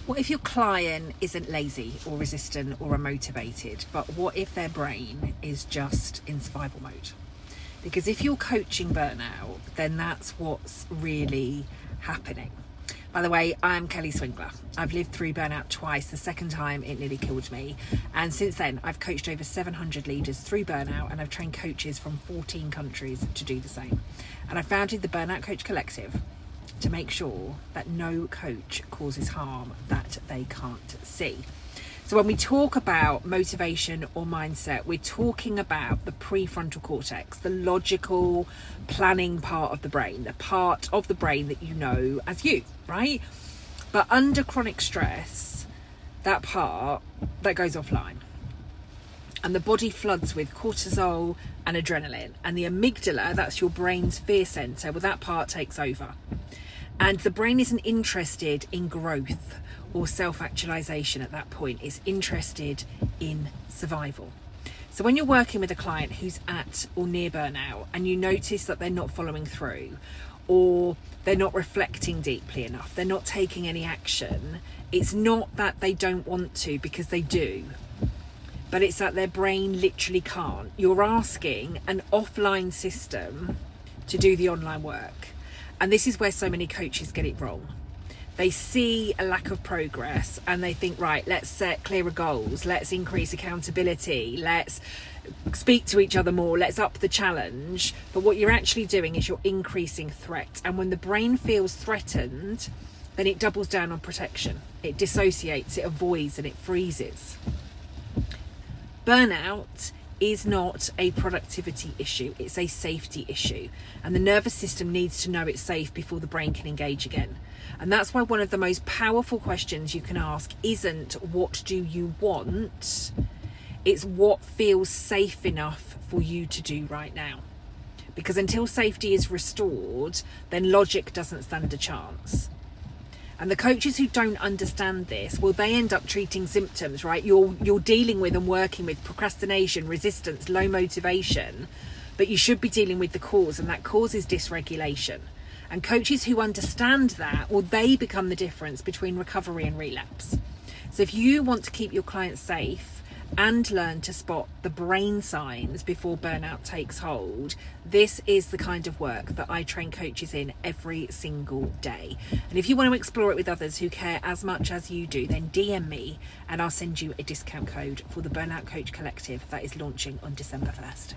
What if your client isn't lazy or resistant or unmotivated, but what if their brain is just in survival mode? Because if you're coaching burnout, then that's what's really happening. By the way, I'm Kelly Swingler. I've lived through burnout twice. The second time it nearly killed me. And since then, I've coached over 700 leaders through burnout, and I've trained coaches from 14 countries to do the same. And I founded the Burnout Coach Collective to make sure that no coach causes harm that they can't see. So when we talk about motivation or mindset, we're talking about the prefrontal cortex, the logical planning part of the brain, the part of the brain that you know as you, right? But under chronic stress, that part, that goes offline. And the body floods with cortisol and adrenaline. And the amygdala, that's your brain's fear center, well, that part takes over. And the brain isn't interested in growth or self-actualization at that point. It's interested in survival. So when you're working with a client who's at or near burnout and you notice that they're not following through, or they're not reflecting deeply enough, they're not taking any action, it's not that they don't want to, because they do, but it's that their brain literally can't. You're asking an offline system to do the online work. And this is where so many coaches get it wrong. They see a lack of progress and they think, right, let's set clearer goals, let's increase accountability, let's speak to each other more, let's up the challenge. But what you're actually doing is you're increasing threat. And when the brain feels threatened, then it doubles down on protection. It dissociates, it avoids, and it freezes. Burnout is not a productivity issue, it's a safety issue. And the nervous system needs to know it's safe before the brain can engage again. And that's why one of the most powerful questions you can ask isn't what do you want, it's what feels safe enough for you to do right now. Because until safety is restored, then logic doesn't stand a chance. And the coaches who don't understand this, well, they end up treating symptoms, right? You're dealing with and working with procrastination, resistance, low motivation, but you should be dealing with the cause, and that cause is dysregulation. And coaches who understand that, well, they become the difference between recovery and relapse. So if you want to keep your clients safe and learn to spot the brain signs before burnout takes hold, this is the kind of work that I train coaches in every single day. And if you want to explore it with others who care as much as you do, then DM me and I'll send you a discount code for the Burnout Coach Collective that is launching on December 1st.